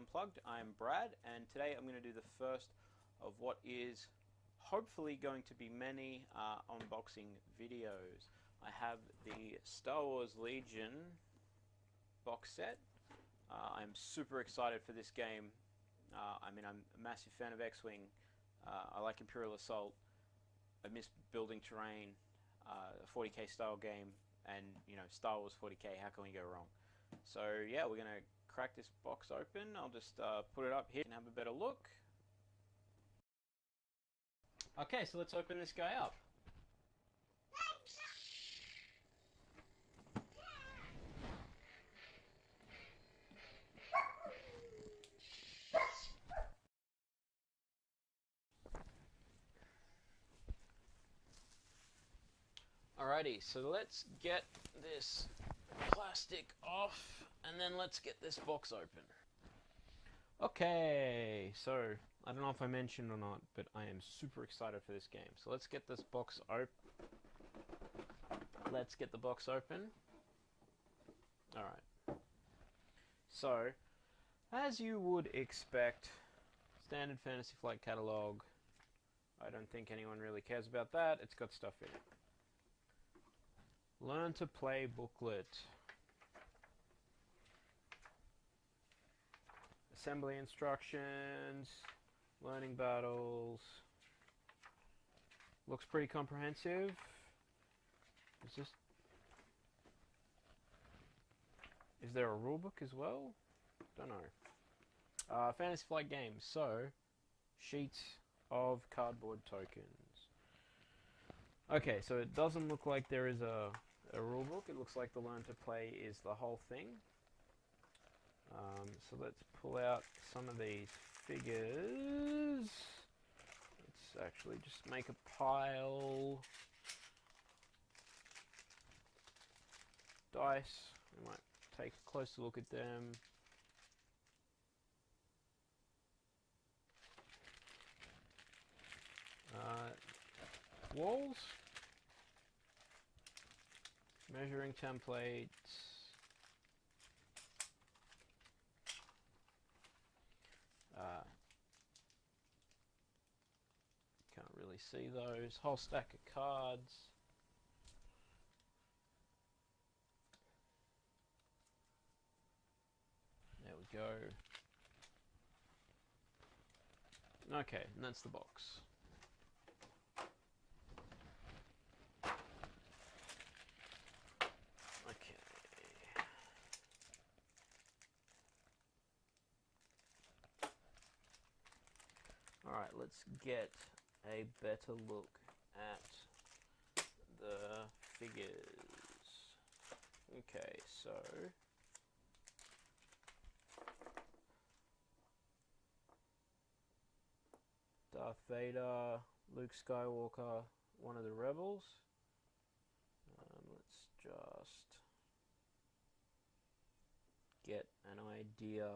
Unplugged. I'm Brad, and today I'm going to do the first of what is hopefully going to be many unboxing videos. I have the Star Wars Legion box set. I'm super excited for this game. I'm a massive fan of X-Wing. I like Imperial Assault. I miss building terrain, a 40k style game, and Star Wars 40k. How can we go wrong? So yeah, we're gonna crack this box open. I'll just put it up here and have a better look. Okay, so let's open this guy up. Alrighty, so let's get this plastic off and then let's get this box open. Okay, so I don't know if I mentioned or not, but I am super excited for this game. So let's get this box open. Let's get the box open. Alright. So, as you would expect, standard Fantasy Flight catalog. I don't think anyone really cares about that. It's got stuff in it. Learn to play booklet. Assembly instructions, learning battles. Looks pretty comprehensive. Is there a rulebook as well? Don't know. Fantasy Flight games. So, sheets of cardboard tokens. Okay, so it doesn't look like there is a rulebook. It looks like the learn to play is the whole thing. So let's pull out some of these figures. Let's actually just make a pile. Dice. We might take a closer look at them. Walls. Measuring templates. Can't really see those. Whole stack of cards. There we go. Okay, and that's the box. Okay. Alright, let's get a better look at the figures. Okay, so Darth Vader, Luke Skywalker, one of the rebels. Let's just get an idea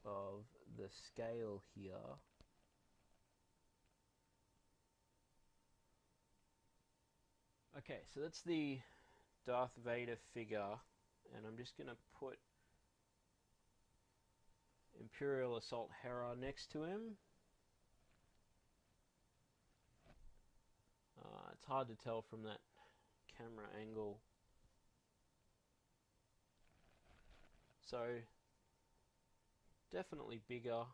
of the scale here. Okay, so that's the Darth Vader figure, and I'm just going to put Imperial Assault Hera next to him. It's hard to tell from that camera angle. So, definitely bigger.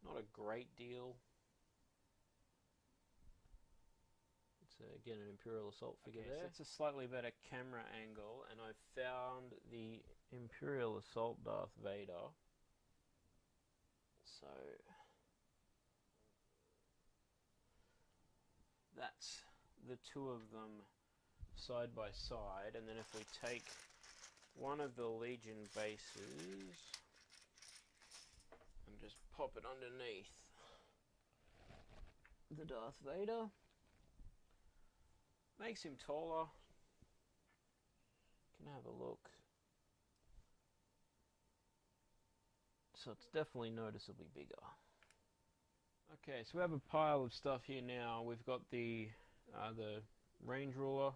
Not a great deal. It's again an Imperial Assault figure there. So it's a slightly better camera angle, and I've found the Imperial Assault Darth Vader. So that's the two of them side by side, and then if we take one of the Legion bases and just pop it underneath the Darth Vader, makes him taller. Can have a look. So it's definitely noticeably bigger. Okay, so we have a pile of stuff here now. We've got the range ruler,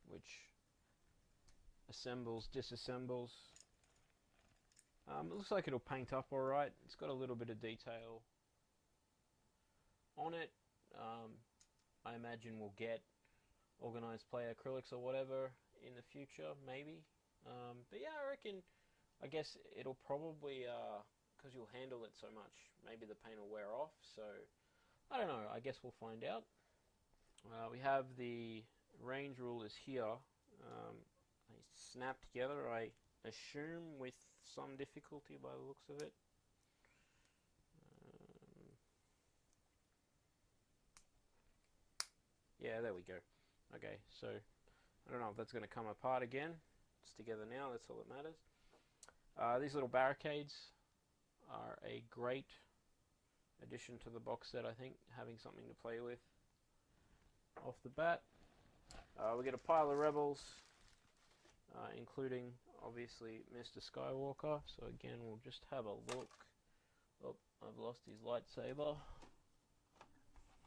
which assembles, disassembles. It looks like it'll paint up alright. It's got a little bit of detail on it. I imagine we'll get organized play acrylics or whatever in the future, maybe. But yeah, I guess it'll probably, because you'll handle it so much, maybe the paint will wear off. So I don't know, I guess we'll find out. We have the range rulers here. They snap together, I assume, with some difficulty by the looks of it. Yeah, there we go. Okay, so I don't know if that's going to come apart again. It's together now, that's all that matters. These little barricades are a great addition to the box set, I think, having something to play with off the bat. We get a pile of rebels, including obviously Mr. Skywalker. So again, we'll just have a look. Oh, I've lost his lightsaber.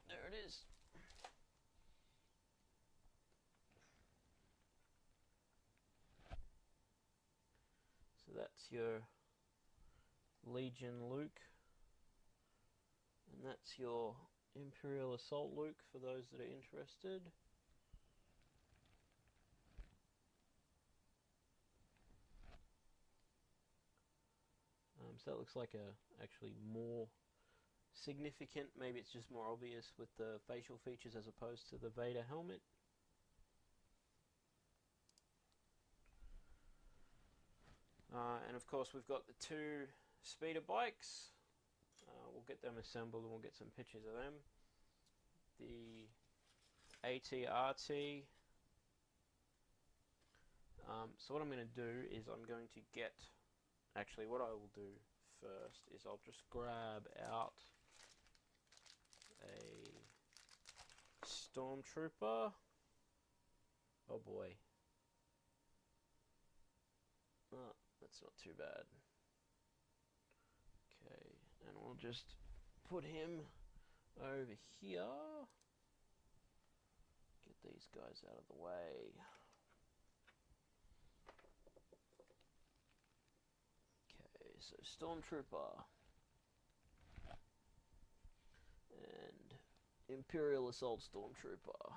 There it is. So that's your Legion Luke, and that's your Imperial Assault Luke for those that are interested. So that looks like actually more significant. Maybe it's just more obvious with the facial features as opposed to the Vader helmet. And of course we've got the two speeder bikes. We'll get them assembled and we'll get some pictures of them. The AT-RT. So what I'm going to do is I'm going to get, actually what I will do first is I'll just grab out a Stormtrooper. Oh boy. Oh, that's not too bad. Okay, and we'll just put him over here. Get these guys out of the way. Okay, so Stormtrooper and Imperial Assault Stormtrooper.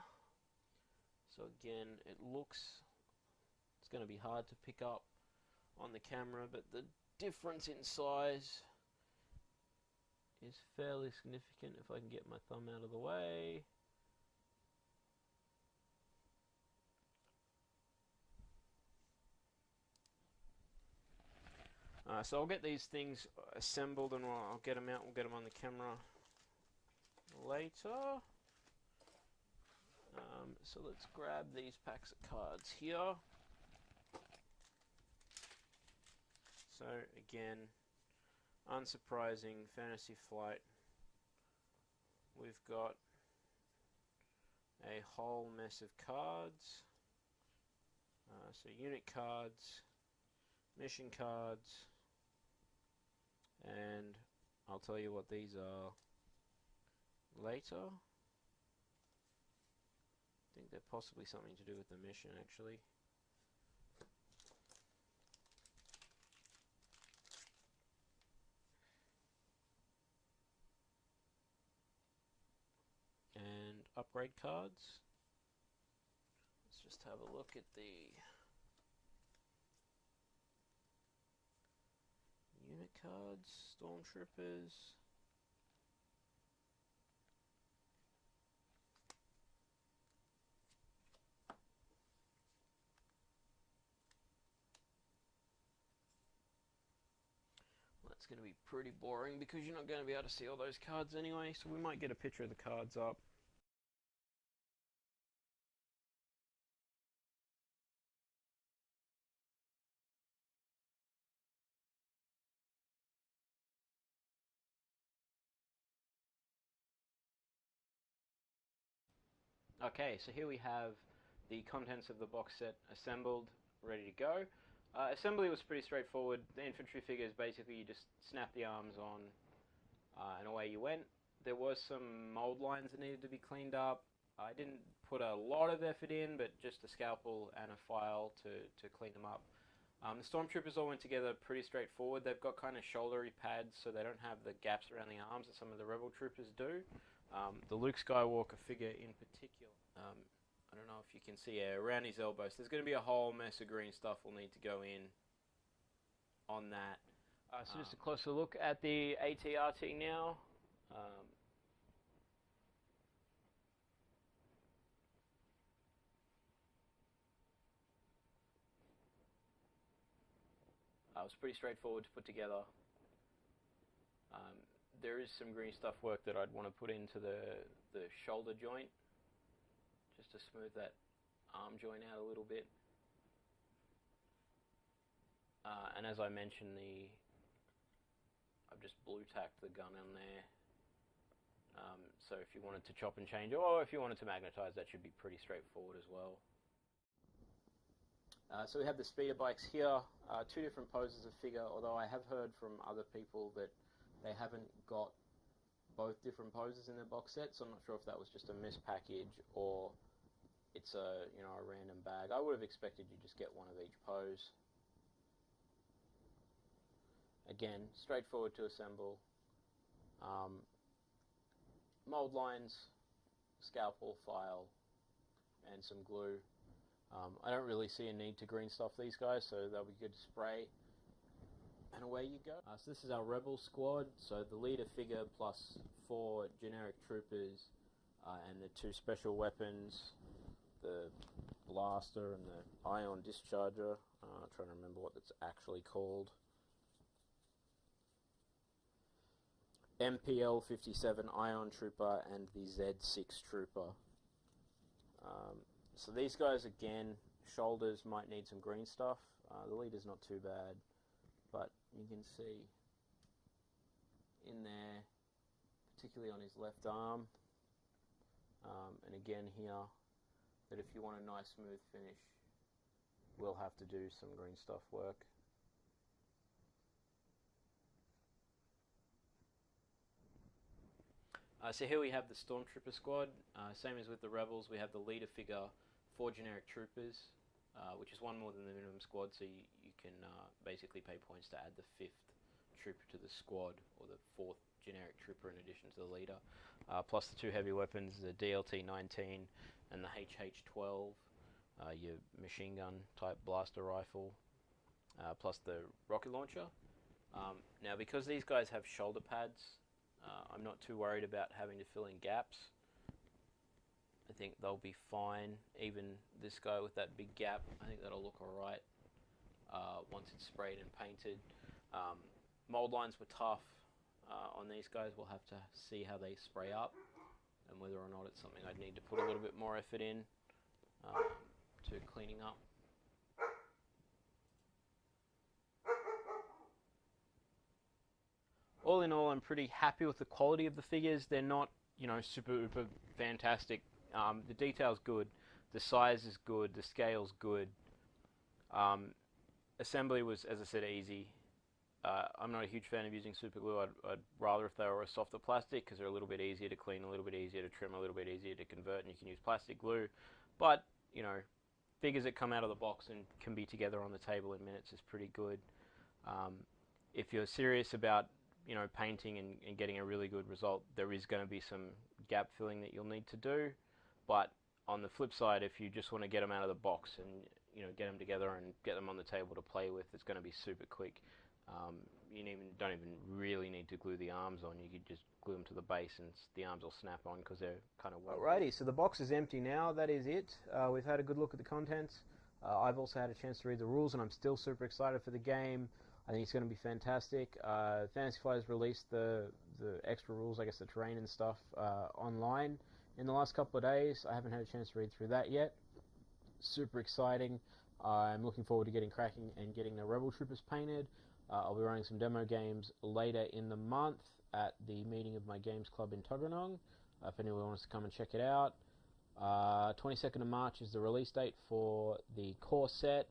So again, it looks, it's going to be hard to pick up on the camera, but the difference in size is fairly significant if I can get my thumb out of the way. So I'll get these things assembled and I'll get them out, we'll get them on the camera later. So let's grab these packs of cards here. So again, unsurprising, Fantasy Flight. We've got a whole mess of cards. So unit cards, mission cards, and I'll tell you what these are later. I think they're possibly something to do with the mission, actually. And upgrade cards. Let's just have a look at the unit cards, Stormtroopers. That's going to be pretty boring because you're not going to be able to see all those cards anyway, so we might get a picture of the cards up. Okay, so here we have the contents of the box set assembled, ready to go. Assembly was pretty straightforward. The infantry figures, basically you just snap the arms on and away you went. There was some mold lines that needed to be cleaned up. I didn't put a lot of effort in, but just a scalpel and a file to clean them up The Stormtroopers all went together pretty straightforward. They've got kind of shouldery pads, so they don't have the gaps around the arms that some of the Rebel Troopers do. The Luke Skywalker figure in particular, I don't know if you can see around his elbows. There's going to be a whole mess of green stuff will need to go in on that. So just a closer look at the AT-RT now. It was pretty straightforward to put together. There is some green stuff work that I'd want to put into the shoulder joint, just to smooth that arm joint out a little bit. And as I mentioned, I've just blue tacked the gun on there. So if you wanted to chop and change, or if you wanted to magnetize, that should be pretty straightforward as well. So we have the speeder bikes here, two different poses of figure, although I have heard from other people that they haven't got both different poses in their box set, so I'm not sure if that was just a mispackage or it's a random bag. I would have expected you just get one of each pose. Again, straightforward to assemble. Mold lines, scalpel, file, and some glue. I don't really see a need to green stuff these guys, so they'll be good to spray. And away you go. So this is our Rebel squad. So the leader figure plus 4 generic troopers and the 2 special weapons, the blaster and the ion discharger. I'm trying to remember what that's actually called. MPL 57 Ion Trooper and the Z6 Trooper. So these guys, again, shoulders might need some green stuff. The leader's not too bad, but you can see in there, particularly on his left arm, and again here, that if you want a nice smooth finish, we'll have to do some green stuff work. So here we have the Stormtrooper squad. Same as with the Rebels, we have the leader figure, 4 generic troopers, which is 1 more than the minimum squad, so you can basically pay points to add the 5th trooper to the squad, or the 4th generic trooper in addition to the leader, plus the 2 heavy weapons, the DLT-19 and the HH-12, your machine gun type blaster rifle, plus the rocket launcher. Now because these guys have shoulder pads, I'm not too worried about having to fill in gaps. I think they'll be fine. Even this guy with that big gap, I think that'll look alright once it's sprayed and painted. Mold lines were tough on these guys. We'll have to see how they spray up and whether or not it's something I'd need to put a little bit more effort in to cleaning up. All in all, I'm pretty happy with the quality of the figures. They're not, super uber fantastic. The detail's good, the size is good, the scale's good. Assembly was, as I said, easy. I'm not a huge fan of using super glue. I'd rather if they were a softer plastic, because they're a little bit easier to clean, a little bit easier to trim, a little bit easier to convert, and you can use plastic glue. But, figures that come out of the box and can be together on the table in minutes is pretty good. If you're serious about painting and getting a really good result, there is going to be some gap filling that you'll need to do. But on the flip side, if you just want to get them out of the box and get them together and get them on the table to play with, it's going to be super quick. You don't even really need to glue the arms on. You could just glue them to the base and the arms will snap on because they're kind of well. Alrighty, so the box is empty now. That is it. We've had a good look at the contents. I've also had a chance to read the rules, and I'm still super excited for the game. I think it's going to be fantastic. Fantasy Flight's released the extra rules, I guess the terrain and stuff, online in the last couple of days. I haven't had a chance to read through that yet. Super exciting. I'm looking forward to getting cracking and getting the Rebel Troopers painted. I'll be running some demo games later in the month at the meeting of my games club in Tuggeranong. If anyone wants to come and check it out. 22nd of March is the release date for the core set.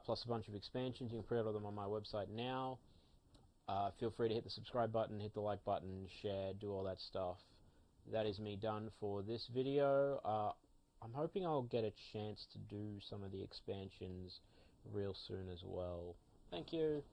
Plus a bunch of expansions. You can pre-order them on my website now. Feel free to hit the subscribe button, hit the like button, share, do all that stuff. That is me done for this video. I'm hoping I'll get a chance to do some of the expansions real soon as well. Thank you.